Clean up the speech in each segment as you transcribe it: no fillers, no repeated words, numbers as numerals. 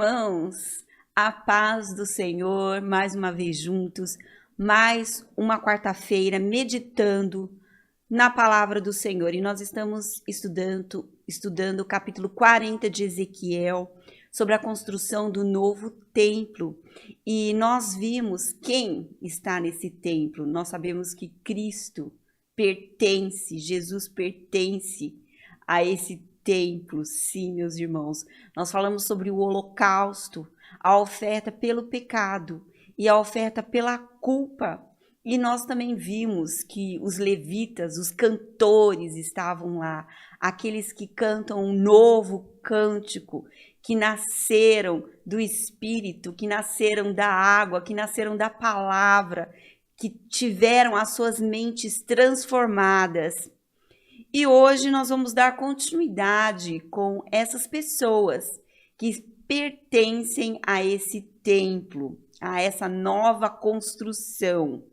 irmãos, a paz do Senhor, mais uma vez juntos, mais uma quarta-feira meditando na palavra do Senhor. E nós estamos estudando o capítulo 40 de Ezequiel, sobre a construção do novo templo. E nós vimos quem está nesse templo. Nós sabemos que Cristo pertence, Jesus pertence a esse templo, sim, meus irmãos. Nós falamos sobre o holocausto, a oferta pelo pecado e a oferta pela culpa. E nós também vimos que os levitas, os cantores estavam lá, aqueles que cantam um novo cântico, que nasceram do Espírito, que nasceram da água, que nasceram da palavra, que tiveram as suas mentes transformadas. E hoje nós vamos dar continuidade com essas pessoas que pertencem a esse templo, a essa nova construção.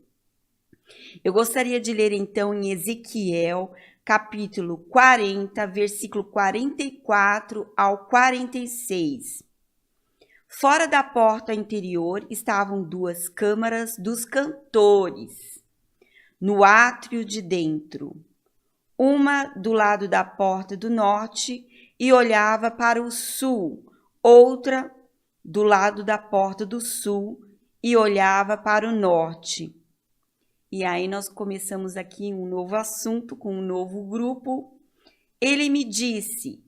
Eu gostaria de ler então em Ezequiel, capítulo 40, versículo 44 ao 46. Fora da porta interior estavam duas câmaras dos cantores, no átrio de dentro. Uma do lado da porta do norte e olhava para o sul, outra do lado da porta do sul e olhava para o norte. E aí nós começamos aqui um novo assunto com um novo grupo. Ele me disse: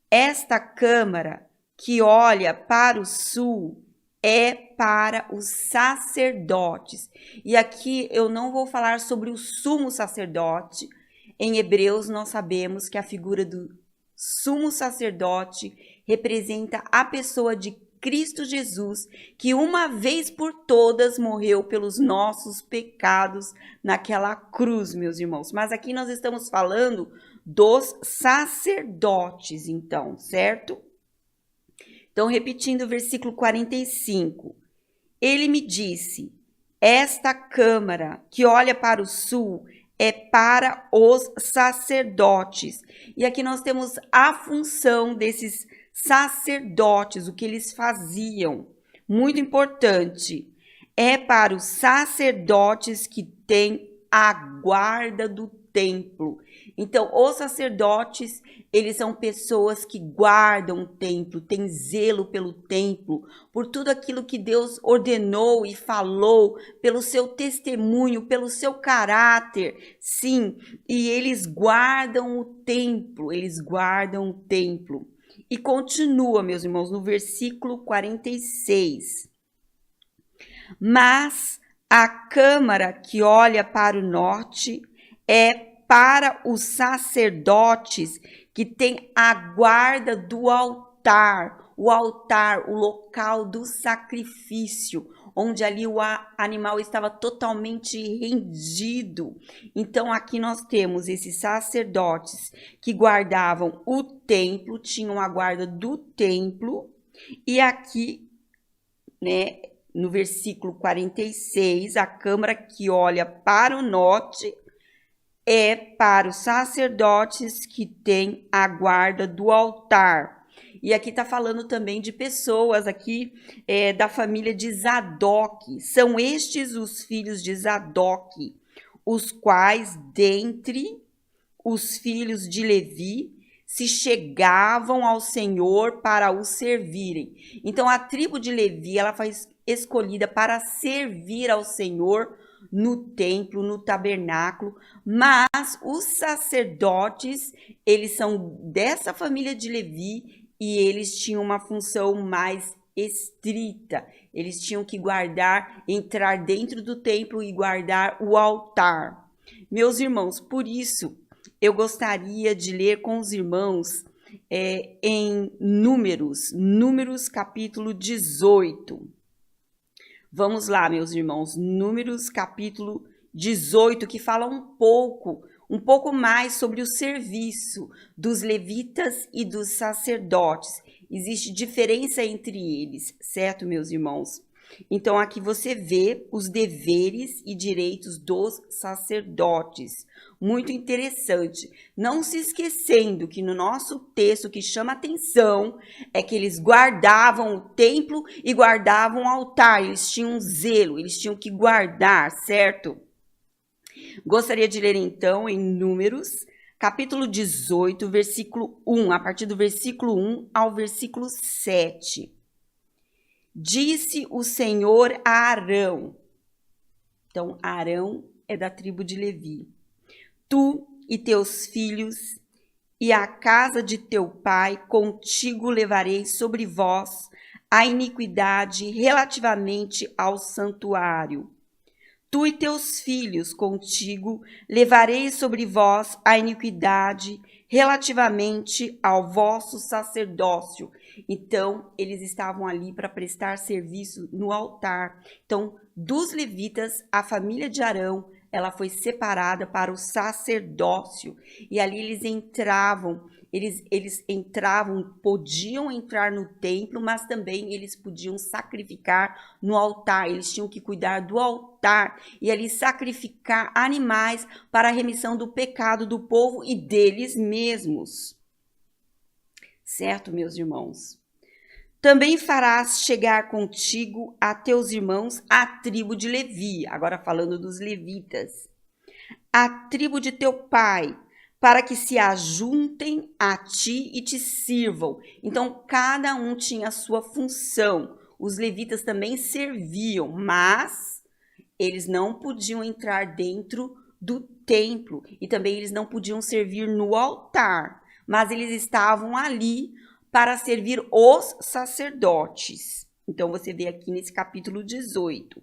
esta câmara que olha para o sul é para os sacerdotes. E aqui eu não vou falar sobre o sumo sacerdote. Em Hebreus, nós sabemos que a figura do sumo sacerdote representa a pessoa de Cristo Jesus, que uma vez por todas morreu pelos nossos pecados naquela cruz, meus irmãos. Mas aqui nós estamos falando dos sacerdotes, então, certo? Então, repetindo o versículo 45. Ele me disse: esta câmara que olha para o sul é para os sacerdotes. E aqui nós temos a função desses sacerdotes, o que eles faziam. Muito importante. É para os sacerdotes que têm a guarda do templo. Então, os sacerdotes, eles são pessoas que guardam o templo, têm zelo pelo templo, por tudo aquilo que Deus ordenou e falou, pelo seu testemunho, pelo seu caráter, sim, e eles guardam o templo, E continua, meus irmãos, no versículo 46. Mas a câmara que olha para o norte é para os sacerdotes que têm a guarda do altar, o local do sacrifício, onde ali o animal estava totalmente rendido. Então aqui nós temos esses sacerdotes que guardavam o templo, tinham a guarda do templo, e aqui, né, no versículo 46, a câmara que olha para o norte é para os sacerdotes que têm a guarda do altar. E aqui está falando também de pessoas aqui da família de Zadok. São estes os filhos de Zadok, os quais dentre os filhos de Levi se chegavam ao Senhor para o servirem. Então a tribo de Levi, ela foi escolhida para servir ao Senhor no templo, no tabernáculo, mas os sacerdotes, eles são dessa família de Levi e eles tinham uma função mais estrita. Eles tinham que entrar dentro do templo e guardar o altar. Meus irmãos, por isso eu gostaria de ler com os irmãos em Números capítulo 18. Vamos lá, meus irmãos, Números capítulo 18, que fala um pouco mais sobre o serviço dos levitas e dos sacerdotes. Existe diferença entre eles, certo, meus irmãos? Então, aqui você vê os deveres e direitos dos sacerdotes. Muito interessante. Não se esquecendo que no nosso texto o que chama atenção é que eles guardavam o templo e guardavam o altar. Eles tinham zelo, eles tinham que guardar, certo? Gostaria de ler então em Números, capítulo 18, versículo 1, a partir do versículo 1 ao versículo 7. Disse o Senhor a Arão. Então, Arão é da tribo de Levi. Tu e teus filhos e a casa de teu pai contigo levarei sobre vós a iniquidade relativamente ao santuário. Tu e teus filhos contigo levarei sobre vós a iniquidade relativamente ao vosso sacerdócio. Então, eles estavam ali para prestar serviço no altar. Então, dos levitas, a família de Arão, ela foi separada para o sacerdócio. E ali eles entravam, podiam entrar no templo, mas também eles podiam sacrificar no altar. Eles tinham que cuidar do altar e ali sacrificar animais para a remissão do pecado do povo e deles mesmos. Certo, meus irmãos? Também farás chegar contigo a teus irmãos a tribo de Levi, agora falando dos levitas, a tribo de teu pai, para que se ajuntem a ti e te sirvam. Então, cada um tinha a sua função. Os levitas também serviam, mas eles não podiam entrar dentro do templo e também eles não podiam servir no altar, mas eles estavam ali para servir os sacerdotes. Então, você vê aqui nesse capítulo 18,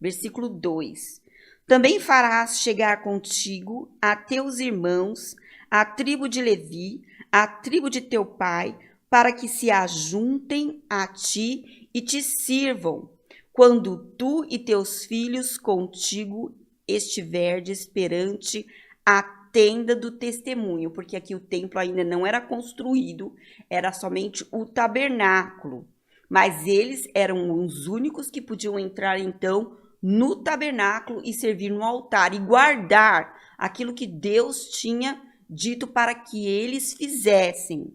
versículo 2. Também farás chegar contigo a teus irmãos, a tribo de Levi, a tribo de teu pai, para que se ajuntem a ti e te sirvam, quando tu e teus filhos contigo estiverdes perante a tenda do testemunho, porque aqui o templo ainda não era construído, era somente o tabernáculo. Mas eles eram os únicos que podiam entrar, então, no tabernáculo e servir no altar e guardar aquilo que Deus tinha dito para que eles fizessem.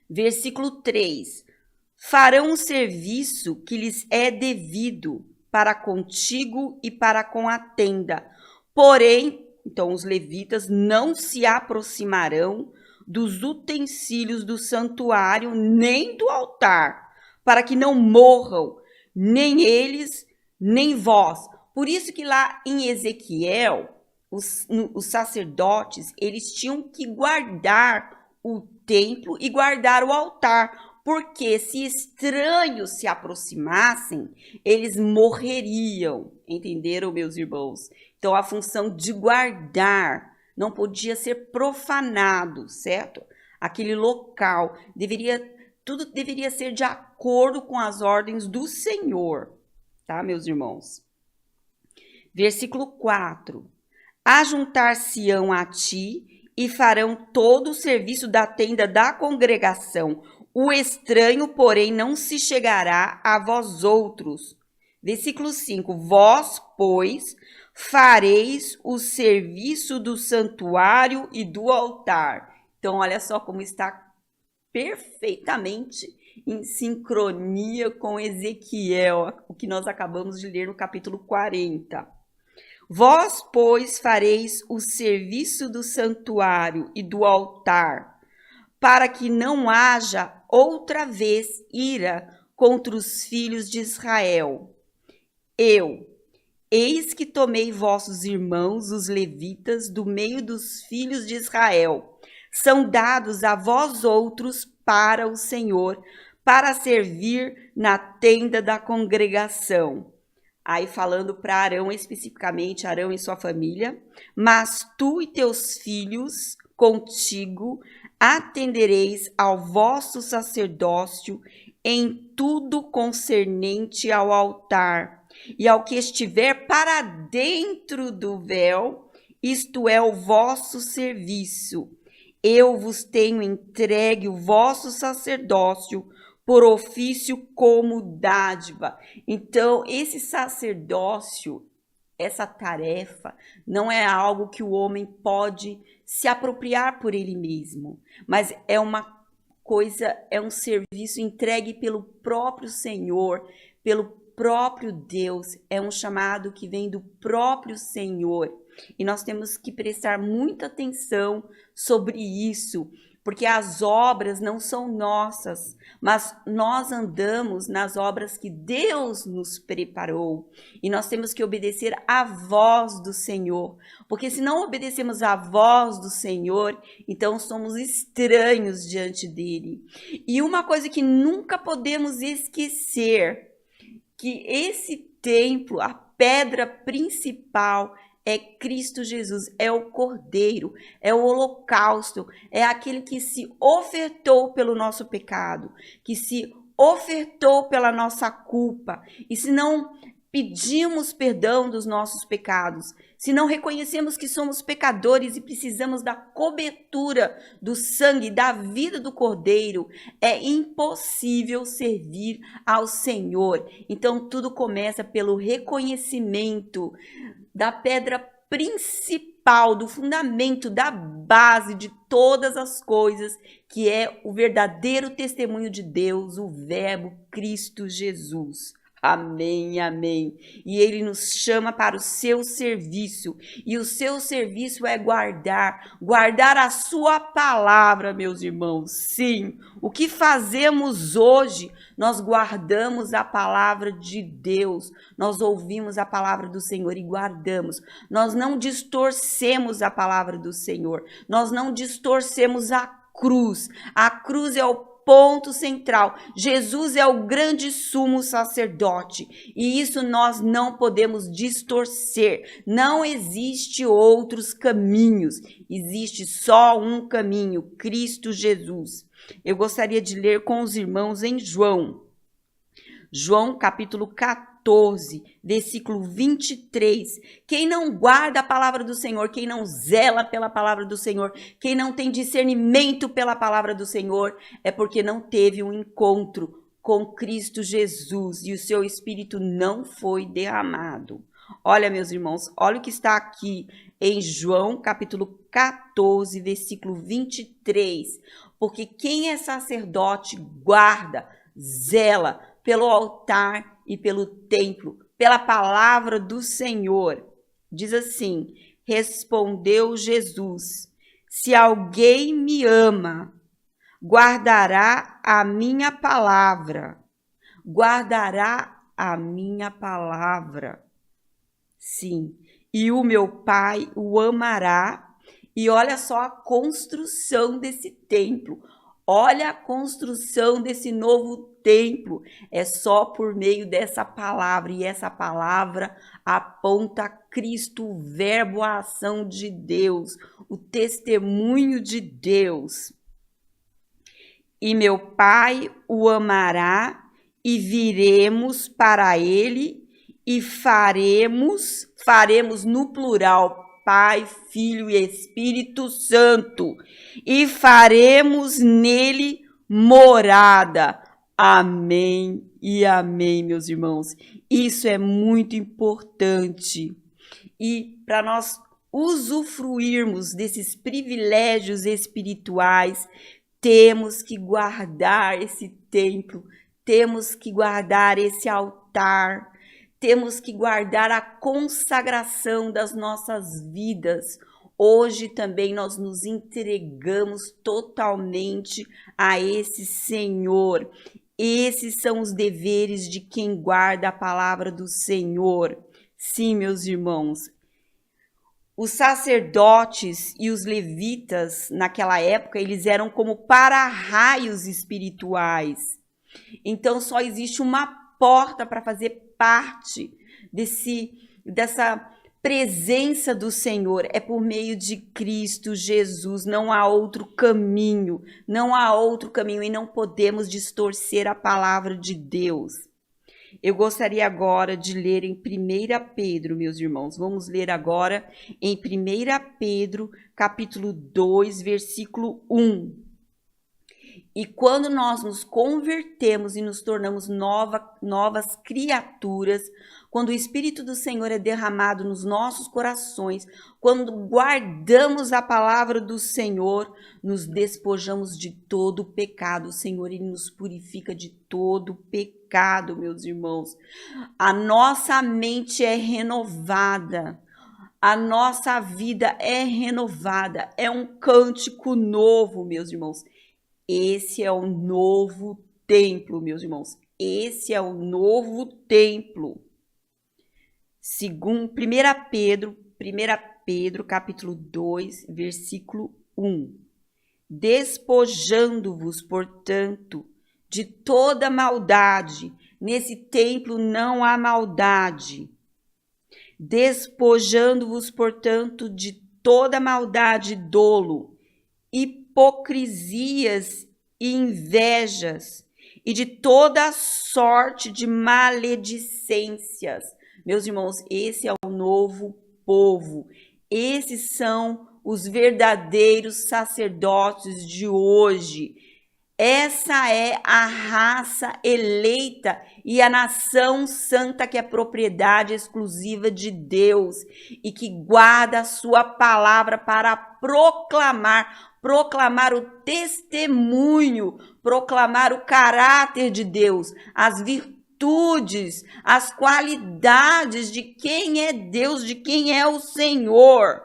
Versículo 3. Farão o serviço que lhes é devido para contigo e para com a tenda. Porém, então os levitas não se aproximarão dos utensílios do santuário nem do altar, para que não morram, nem eles, nem vós. Por isso que lá em Ezequiel, os sacerdotes, eles tinham que guardar o templo e guardar o altar, porque se estranhos se aproximassem, eles morreriam. Entenderam, meus irmãos? Então, a função de guardar não podia ser profanado, certo? Aquele local tudo deveria ser de acordo com as ordens do Senhor, tá, meus irmãos? Versículo 4. Ajuntar-se-ão a ti e farão todo o serviço da tenda da congregação. O estranho, porém, não se chegará a vós outros. Versículo 5. Vós, pois, fareis o serviço do santuário e do altar. Então, olha só como está perfeitamente em sincronia com Ezequiel, o que nós acabamos de ler no capítulo 40. Vós, pois, fareis o serviço do santuário e do altar, para que não haja outra vez ira contra os filhos de Israel. Eis que tomei vossos irmãos, os levitas, do meio dos filhos de Israel. São dados a vós outros para o Senhor, para servir na tenda da congregação. Aí falando para Arão especificamente, Arão e sua família. Mas tu e teus filhos contigo atendereis ao vosso sacerdócio em tudo concernente ao altar e ao que estiver para dentro do véu, isto é o vosso serviço. Eu vos tenho entregue o vosso sacerdócio por ofício como dádiva. Então, esse sacerdócio, essa tarefa, não é algo que o homem pode se apropriar por ele mesmo, mas é uma coisa, é um serviço entregue pelo próprio Senhor, pelo próprio Deus, é um chamado que vem do próprio Senhor. E nós temos que prestar muita atenção sobre isso, porque as obras não são nossas, mas nós andamos nas obras que Deus nos preparou. E nós temos que obedecer à voz do Senhor, porque se não obedecemos à voz do Senhor, então somos estranhos diante dele. E uma coisa que nunca podemos esquecer, que esse templo, a pedra principal, é Cristo Jesus, é o Cordeiro, é o holocausto, é aquele que se ofertou pelo nosso pecado, que se ofertou pela nossa culpa. E se não pedimos perdão dos nossos pecados, se não reconhecemos que somos pecadores e precisamos da cobertura do sangue, da vida do Cordeiro, é impossível servir ao Senhor. Então tudo começa pelo reconhecimento da pedra principal, do fundamento, da base de todas as coisas, que é o verdadeiro testemunho de Deus, o Verbo Cristo Jesus. Amém, amém. E ele nos chama para o seu serviço. E o seu serviço é guardar a sua palavra, meus irmãos. Sim, o que fazemos hoje, nós guardamos a palavra de Deus. Nós ouvimos a palavra do Senhor e guardamos. Nós não distorcemos a palavra do Senhor. Nós não distorcemos a cruz. A cruz é o ponto central. Jesus é o grande sumo sacerdote e isso nós não podemos distorcer. Não existe outros caminhos, existe só um caminho, Cristo Jesus. Eu gostaria de ler com os irmãos em João capítulo 14, versículo 23. Quem não guarda a palavra do Senhor, quem não zela pela palavra do Senhor, quem não tem discernimento pela palavra do Senhor, é porque não teve um encontro com Cristo Jesus e o seu Espírito não foi derramado. Olha, meus irmãos, olha o que está aqui em João capítulo 14, versículo 23. Porque quem é sacerdote guarda, zela pelo altar e pelo templo, pela palavra do Senhor. Diz assim: respondeu Jesus: se alguém me ama, guardará a minha palavra. Guardará a minha palavra. Sim, e o meu Pai o amará. E olha só a construção desse templo. Olha a construção desse novo templo. É só por meio dessa palavra. E essa palavra aponta a Cristo, o verbo, a ação de Deus, o testemunho de Deus. E meu Pai o amará e viremos para ele e faremos no plural, Pai, Filho e Espírito Santo, e faremos nele morada. Amém e amém, meus irmãos. Isso é muito importante. E para nós usufruirmos desses privilégios espirituais, temos que guardar esse templo, temos que guardar esse altar, temos que guardar a consagração das nossas vidas. Hoje também nós nos entregamos totalmente a esse Senhor. Esses são os deveres de quem guarda a palavra do Senhor. Sim, meus irmãos. Os sacerdotes e os levitas, naquela época, eles eram como para-raios espirituais. Então, só existe uma porta para fazer parte dessa presença do Senhor, é por meio de Cristo Jesus. Não há outro caminho, e não podemos distorcer a palavra de Deus. Eu gostaria agora de ler em 1 Pedro, meus irmãos. Vamos ler agora em 1 Pedro, capítulo 2, versículo 1. E quando nós nos convertemos e nos tornamos novas criaturas, quando o Espírito do Senhor é derramado nos nossos corações, quando guardamos a palavra do Senhor, nos despojamos de todo o pecado. O Senhor, Ele nos purifica de todo o pecado, meus irmãos. A nossa mente é renovada. A nossa vida é renovada. É um cântico novo, meus irmãos. Esse é o novo templo, meus irmãos. Esse é o novo templo. Segundo 1 Pedro, capítulo 2, versículo 1. Despojando-vos, portanto, de toda maldade. Nesse templo não há maldade. Despojando-vos, portanto, de toda maldade e dolo, hipocrisias e invejas, e de toda sorte de maledicências. Meus irmãos, esse é o novo povo. Esses são os verdadeiros sacerdotes de hoje. Essa é a raça eleita e a nação santa que é propriedade exclusiva de Deus e que guarda a sua palavra para proclamar o testemunho, proclamar o caráter de Deus, as virtudes, as qualidades de quem é Deus, de quem é o Senhor.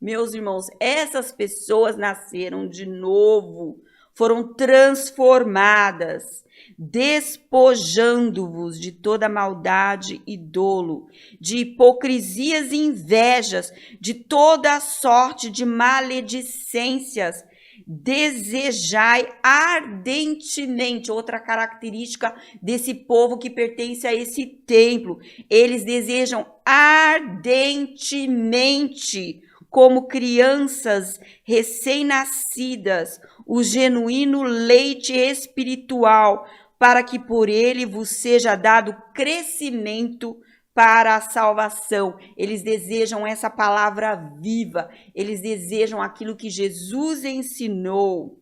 Meus irmãos, essas pessoas nasceram de novo, foram transformadas, despojando-vos de toda maldade e dolo, de hipocrisias e invejas, de toda sorte de maledicências. Desejai ardentemente, outra característica desse povo que pertence a esse templo, eles desejam ardentemente, como crianças recém-nascidas, o genuíno leite espiritual, para que por ele vos seja dado crescimento para a salvação. Eles desejam essa palavra viva, eles desejam aquilo que Jesus ensinou.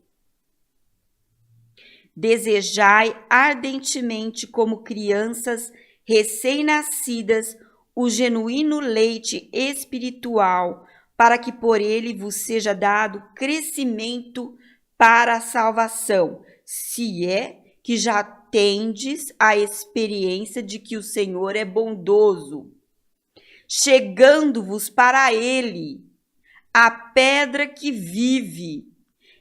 Desejai ardentemente, como crianças recém-nascidas, o genuíno leite espiritual, para que por ele vos seja dado crescimento para a salvação, se é que já tendes a experiência de que o Senhor é bondoso, chegando-vos para ele, a pedra que vive,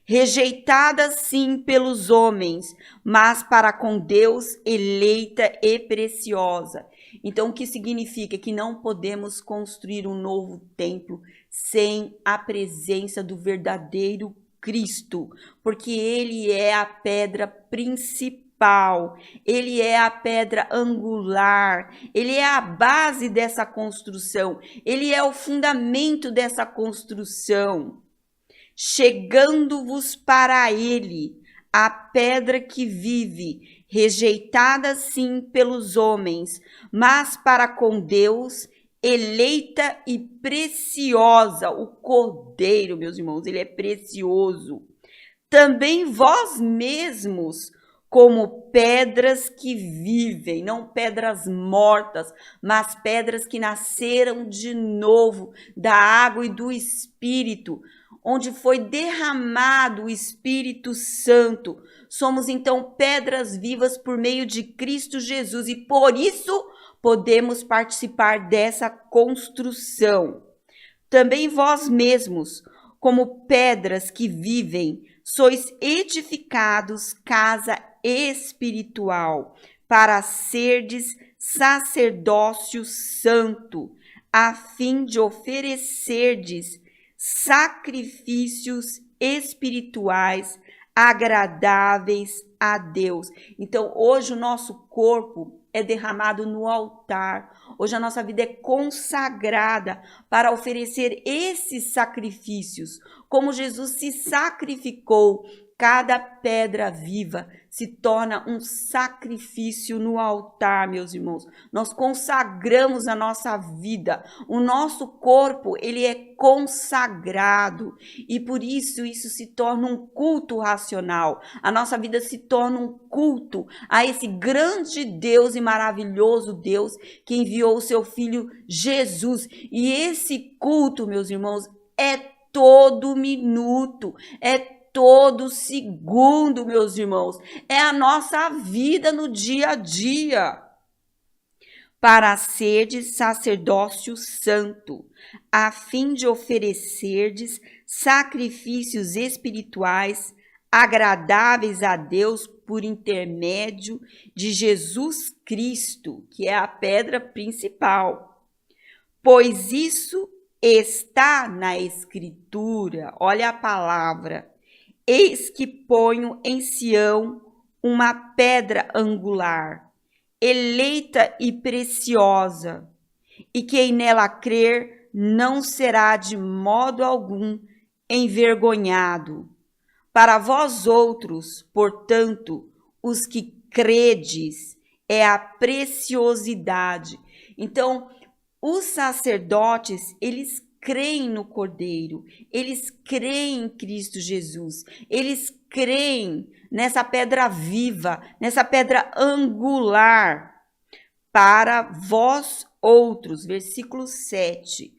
rejeitada sim pelos homens, mas para com Deus eleita e preciosa. Então, o que significa? Que não podemos construir um novo templo sem a presença do verdadeiro Cristo, porque ele é a pedra principal, ele é a pedra angular, ele é a base dessa construção, ele é o fundamento dessa construção. Chegando-vos para ele, a pedra que vive, rejeitada sim pelos homens, mas para com Deus, eleita e preciosa. O Cordeiro, meus irmãos, ele é precioso. Também vós mesmos, como pedras que vivem, não pedras mortas, mas pedras que nasceram de novo da água e do Espírito, onde foi derramado o Espírito Santo. Somos então pedras vivas por meio de Cristo Jesus e por isso podemos participar dessa construção. Também vós mesmos, como pedras que vivem, sois edificados casa espiritual, para serdes sacerdócio santo, a fim de oferecerdes sacrifícios espirituais agradáveis a Deus. Então, hoje o nosso corpo é derramado no altar. Hoje a nossa vida é consagrada para oferecer esses sacrifícios. Como Jesus se sacrificou cada pedra viva se torna um sacrifício no altar, meus irmãos. Nós consagramos a nossa vida. O nosso corpo, ele é consagrado. E por isso, isso se torna um culto racional. A nossa vida se torna um culto a esse grande Deus e maravilhoso Deus que enviou o seu Filho Jesus. E esse culto, meus irmãos, é todo minuto, é todo segundo, meus irmãos. É a nossa vida no dia a dia. Para serdes sacerdócio santo, a fim de oferecerdes sacrifícios espirituais agradáveis a Deus por intermédio de Jesus Cristo, que é a pedra principal. Pois isso está na Escritura. Olha a palavra. Eis que ponho em Sião uma pedra angular, eleita e preciosa, e quem nela crer não será de modo algum envergonhado. Para vós outros, portanto, os que credes, é a preciosidade. Então, os sacerdotes, eles creem no Cordeiro, eles creem em Cristo Jesus, eles creem nessa pedra viva, nessa pedra angular. Para vós outros, versículo 7,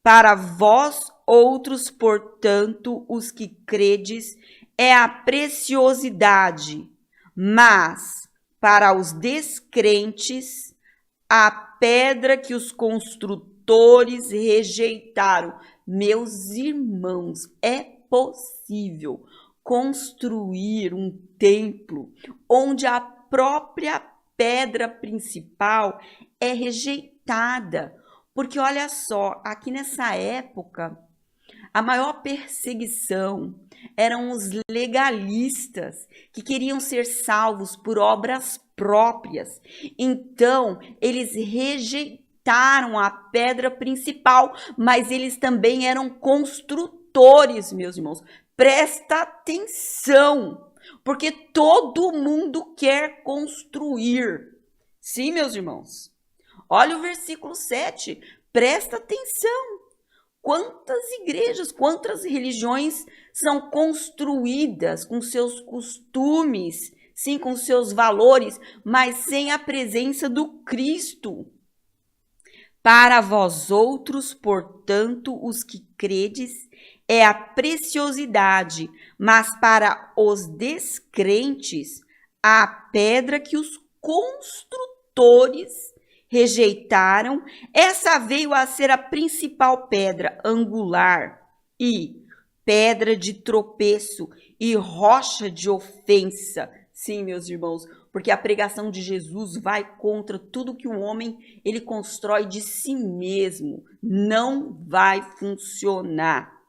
para vós outros, portanto, os que credes, é a preciosidade, mas para os descrentes, a pedra que os construtores rejeitaram. Meus irmãos, é possível construir um templo onde a própria pedra principal é rejeitada? Porque olha só, aqui nessa época, a maior perseguição eram os legalistas que queriam ser salvos por obras próprias. Então, eles rejeitaram a pedra principal, mas eles também eram construtores, meus irmãos. Presta atenção, porque todo mundo quer construir. Sim, meus irmãos. Olha o versículo 7, presta atenção. Quantas igrejas, quantas religiões são construídas com seus costumes, sim, com seus valores, mas sem a presença do Cristo. Para vós outros, portanto, os que credes, é a preciosidade, mas para os descrentes, a pedra que os construtores rejeitaram, essa veio a ser a principal pedra angular e pedra de tropeço e rocha de ofensa. Sim, meus irmãos, porque a pregação de Jesus vai contra tudo que o homem ele constrói de si mesmo. Não vai funcionar.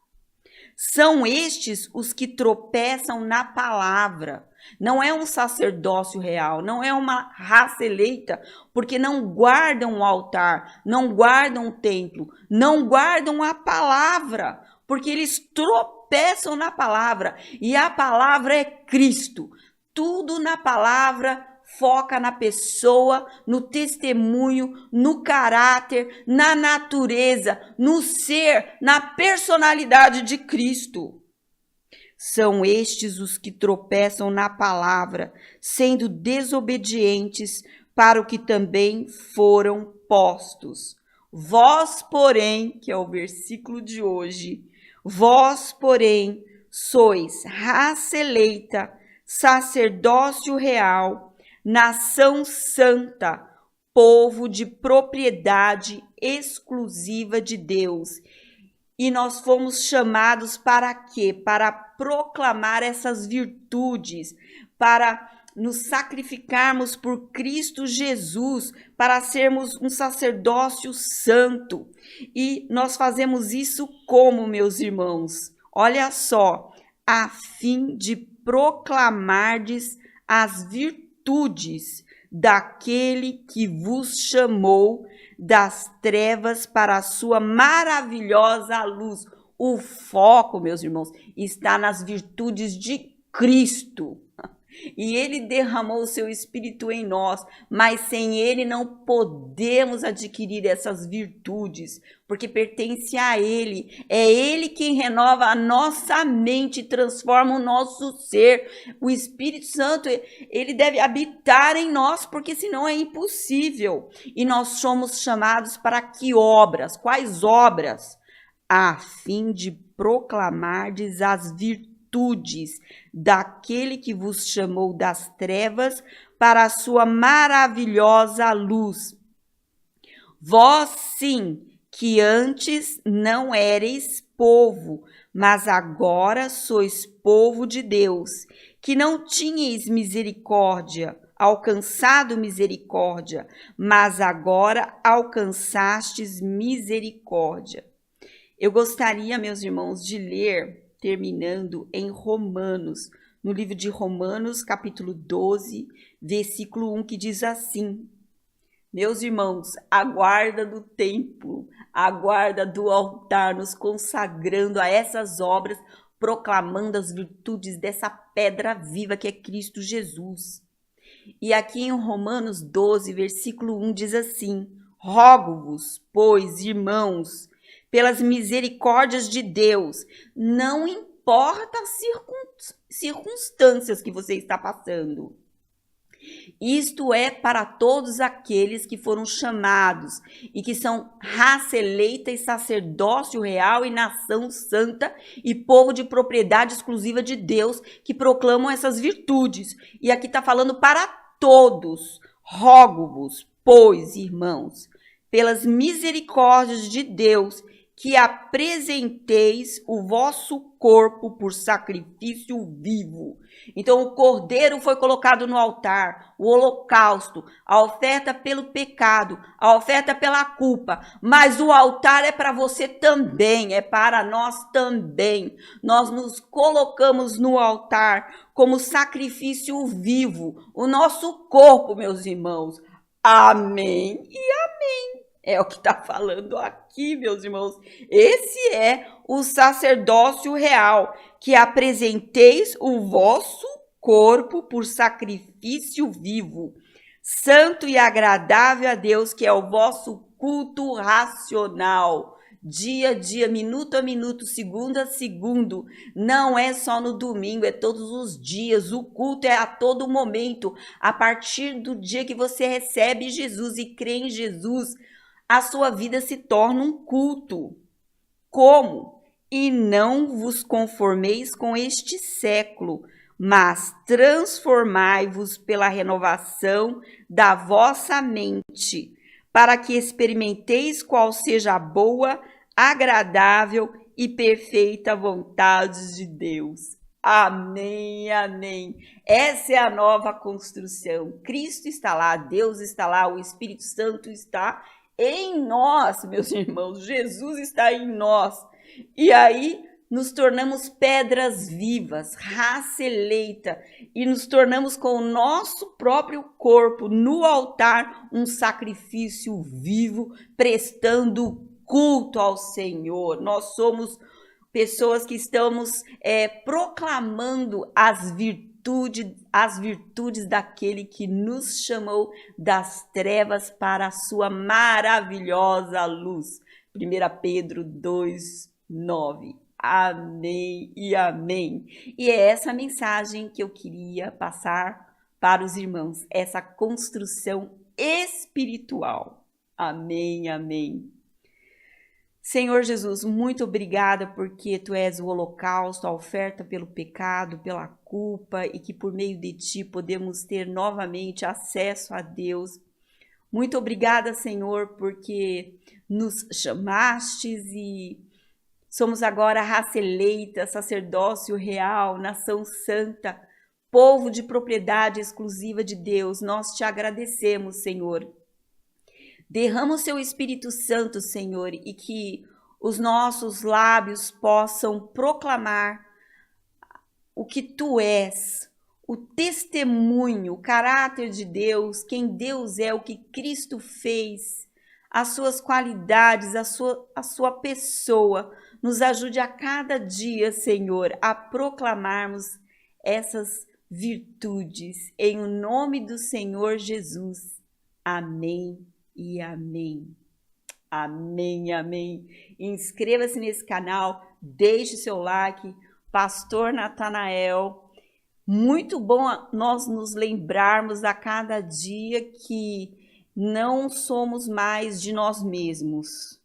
São estes os que tropeçam na palavra. Não é um sacerdócio real, não é uma raça eleita, porque não guardam o altar, não guardam o templo, não guardam a palavra, porque eles tropeçam na palavra, e a palavra é Cristo. Tudo na palavra foca na pessoa, no testemunho, no caráter, na natureza, no ser, na personalidade de Cristo. São estes os que tropeçam na palavra, sendo desobedientes para o que também foram postos. Vós, porém, que é o versículo de hoje, vós, porém, sois raça eleita, sacerdócio real, nação santa, povo de propriedade exclusiva de Deus. E nós fomos chamados para quê? Para proclamar essas virtudes, para nos sacrificarmos por Cristo Jesus, para sermos um sacerdócio santo. E nós fazemos isso como, meus irmãos? Olha só, a fim de proclamardes as virtudes daquele que vos chamou das trevas para a sua maravilhosa luz. O foco, meus irmãos, está nas virtudes de Cristo. E ele derramou o seu Espírito em nós, mas sem ele não podemos adquirir essas virtudes, porque pertence a ele. É ele quem renova a nossa mente, transforma o nosso ser. O Espírito Santo, ele deve habitar em nós, porque senão é impossível. E nós somos chamados para que obras? Quais obras? A fim de proclamardes as virtudes daquele que vos chamou das trevas para a sua maravilhosa luz. Vós, sim, que antes não éreis povo, mas agora sois povo de Deus, que não tinhais misericórdia, alcançado misericórdia, mas agora alcançastes misericórdia. Eu gostaria, meus irmãos, de ler, terminando em Romanos, no livro de Romanos, capítulo 12, versículo 1, que diz assim: meus irmãos, a guarda do templo, a guarda do altar, nos consagrando a essas obras, proclamando as virtudes dessa pedra viva que é Cristo Jesus. E aqui em Romanos 12, versículo 1, diz assim: rogo-vos, pois, irmãos, pelas misericórdias de Deus, não importa as circunstâncias que você está passando. Isto é para todos aqueles que foram chamados e que são raça eleita e sacerdócio real e nação santa e povo de propriedade exclusiva de Deus, que proclamam essas virtudes. E aqui está falando para todos. Rogo-vos, pois, irmãos, pelas misericórdias de Deus, que apresenteis o vosso corpo por sacrifício vivo. Então o cordeiro foi colocado no altar, o holocausto, a oferta pelo pecado, a oferta pela culpa, mas o altar é para você também, é para nós também. Nós nos colocamos no altar como sacrifício vivo, o nosso corpo, meus irmãos. Amém e amém. É o que está falando aqui, meus irmãos. Esse é o sacerdócio real, que apresenteis o vosso corpo por sacrifício vivo, santo e agradável a Deus, que é o vosso culto racional. Dia a dia, minuto a minuto, segundo a segundo, não é só no domingo, é todos os dias, o culto é a todo momento. A partir do dia que você recebe Jesus e crê em Jesus, a sua vida se torna um culto. Como? E não vos conformeis com este século, mas transformai-vos pela renovação da vossa mente, para que experimenteis qual seja a boa, agradável e perfeita vontade de Deus. Amém, amém. Essa é a nova construção. Cristo está lá, Deus está lá, o Espírito Santo está em nós, meus irmãos. Jesus está em nós. E aí nos tornamos pedras vivas, raça eleita, e nos tornamos com o nosso próprio corpo no altar um sacrifício vivo, prestando culto ao Senhor. Nós somos pessoas que estamos proclamando as virtudes daquele que nos chamou das trevas para a sua maravilhosa luz. 1 Pedro 2:9. Amém e amém. E é essa mensagem que eu queria passar para os irmãos, essa construção espiritual. Amém, amém. Senhor Jesus, muito obrigada porque Tu és o holocausto, a oferta pelo pecado, pela culpa, e que por meio de Ti podemos ter novamente acesso a Deus. Muito obrigada, Senhor, porque nos chamastes e somos agora raça eleita, sacerdócio real, nação santa, povo de propriedade exclusiva de Deus. Nós Te agradecemos, Senhor. Derrama o Seu Espírito Santo, Senhor, e que os nossos lábios possam proclamar o que Tu és, o testemunho, o caráter de Deus, quem Deus é, o que Cristo fez, as Suas qualidades, a sua pessoa. Nos ajude a cada dia, Senhor, a proclamarmos essas virtudes. Em o nome do Senhor Jesus. Amém e amém. Amém, amém. Inscreva-se nesse canal, deixe seu like. Pastor Natanael, muito bom nós nos lembrarmos a cada dia que não somos mais de nós mesmos,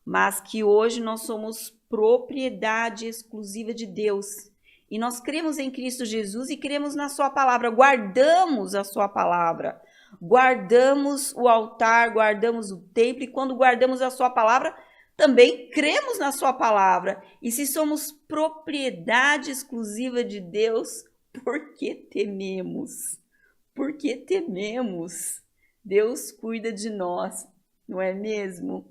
mas que hoje nós somos propriedade exclusiva de Deus. E nós cremos em Cristo Jesus e cremos na sua palavra, guardamos a sua palavra, guardamos o altar, guardamos o templo, e quando guardamos a sua palavra, também cremos na sua palavra. E se somos propriedade exclusiva de Deus, por que tememos? Por que tememos? Deus cuida de nós, não é mesmo?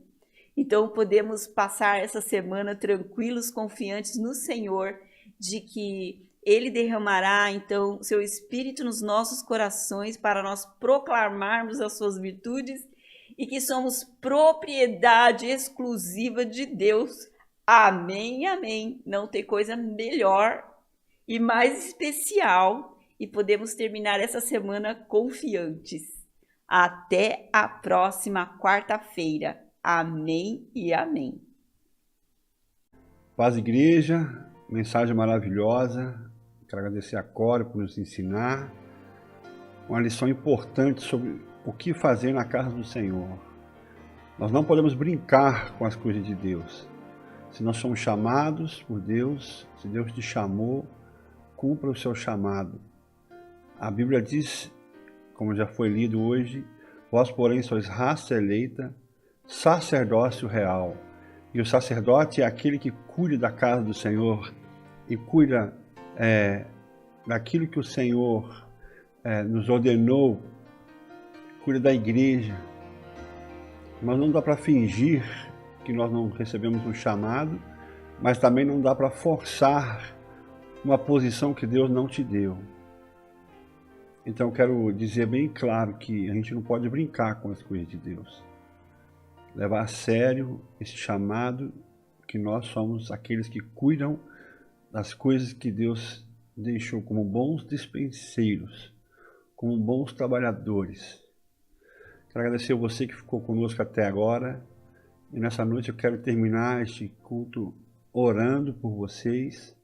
Então podemos passar essa semana tranquilos, confiantes no Senhor, de que Ele derramará então seu Espírito nos nossos corações para nós proclamarmos as suas virtudes e que somos propriedade exclusiva de Deus. Amém, amém. Não tem coisa melhor e mais especial e podemos terminar essa semana confiantes. Até a próxima quarta-feira. Amém e amém. Paz, igreja, mensagem maravilhosa. Quero agradecer a Cora por nos ensinar uma lição importante sobre o que fazer na casa do Senhor. Nós não podemos brincar com as coisas de Deus. Se nós somos chamados por Deus, se Deus te chamou, cumpra o seu chamado. A Bíblia diz, como já foi lido hoje, vós, porém, sois raça eleita, sacerdócio real. E o sacerdote é aquele que cuida da casa do Senhor e cuida daquilo que o Senhor nos ordenou, cuida da igreja. Mas não dá para fingir que nós não recebemos um chamado, mas também não dá para forçar uma posição que Deus não te deu. Então quero dizer bem claro que a gente não pode brincar com as coisas de Deus. Levar a sério esse chamado, que nós somos aqueles que cuidam das coisas que Deus deixou como bons dispenseiros, como bons trabalhadores. Quero agradecer a você que ficou conosco até agora. E nessa noite eu quero terminar este culto orando por vocês.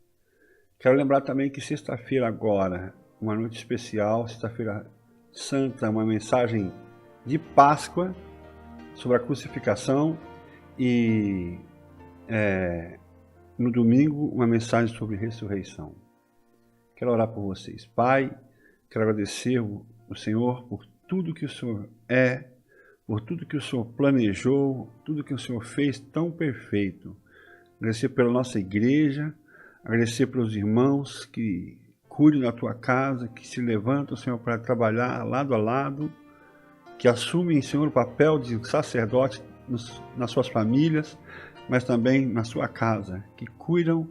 Quero lembrar também que sexta-feira agora, uma noite especial, sexta-feira santa, uma mensagem de Páscoa sobre a crucificação e no domingo uma mensagem sobre ressurreição. Quero orar por vocês. Pai, quero agradecer o Senhor por tudo que o Senhor é, por tudo que o Senhor planejou, tudo que o Senhor fez tão perfeito. Agradecer pela nossa igreja, agradecer pelos irmãos que cuidam da tua casa, que se levantam, Senhor, para trabalhar lado a lado, que assumem, Senhor, o papel de sacerdote nas suas famílias, mas também na sua casa, que cuidam,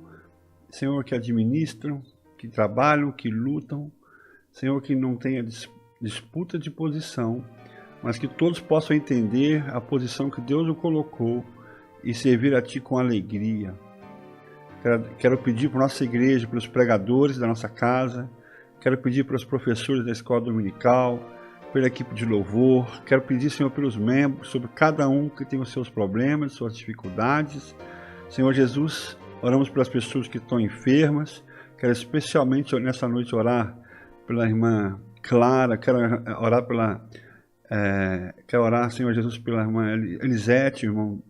Senhor, que administram, que trabalham, que lutam, Senhor, que não tenha disputa de posição, mas que todos possam entender a posição que Deus o colocou e servir a Ti com alegria. Quero pedir para a nossa igreja, para os pregadores da nossa casa, quero pedir para os professores da escola dominical, pela equipe de louvor, quero pedir, Senhor, pelos membros, sobre cada um que tem os seus problemas, suas dificuldades. Senhor Jesus, oramos pelas pessoas que estão enfermas, quero especialmente nessa noite orar pela irmã Clara, quero orar, Senhor Jesus, pela irmã Elisete, irmão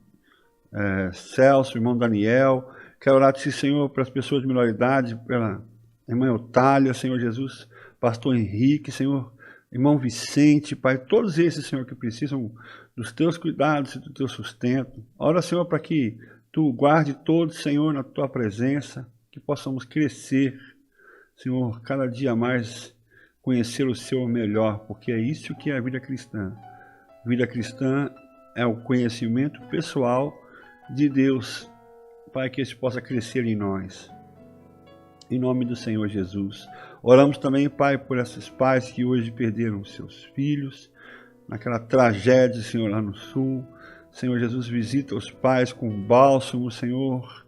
Celso, irmão Daniel. Quero orar, Senhor, para as pessoas de minoridade, pela irmã Eutália, Senhor Jesus, pastor Henrique, Senhor, irmão Vicente, Pai, todos esses, Senhor, que precisam dos teus cuidados e do teu sustento. Ora, Senhor, para que tu guarde todos, Senhor, na tua presença, que possamos crescer, Senhor, cada dia mais conhecer o Senhor melhor, porque é isso que é a vida cristã. A vida cristã é o conhecimento pessoal de Deus. Pai, que isso possa crescer em nós. Em nome do Senhor Jesus. Oramos também, Pai, por esses pais que hoje perderam seus filhos, naquela tragédia, Senhor, lá no sul. Senhor Jesus, visita os pais com bálsamo, Senhor.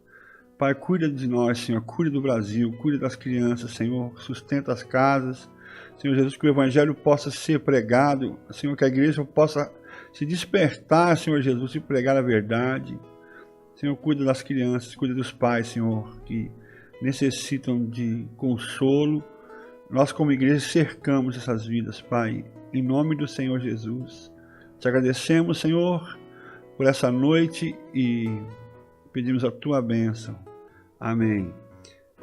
Pai, cuida de nós, Senhor, cuida do Brasil, cuida das crianças, Senhor, sustenta as casas. Senhor Jesus, que o Evangelho possa ser pregado, Senhor, que a igreja possa se despertar, Senhor Jesus, e pregar a verdade. Senhor, cuida das crianças, cuida dos pais, Senhor, que necessitam de consolo. Nós, como igreja, cercamos essas vidas, Pai, em nome do Senhor Jesus. Te agradecemos, Senhor, por essa noite e pedimos a Tua bênção. Amém.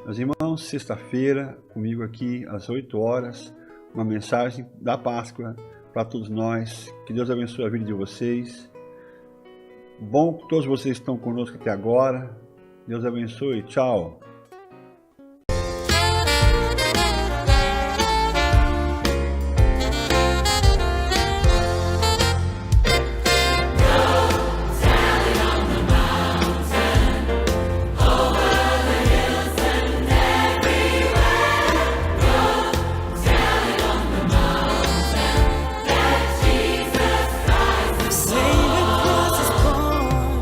Meus irmãos, sexta-feira, comigo aqui, às 8 horas, uma mensagem da Páscoa para todos nós. Que Deus abençoe a vida de vocês. Bom que todos vocês estão conosco até agora. Deus abençoe. Tchau.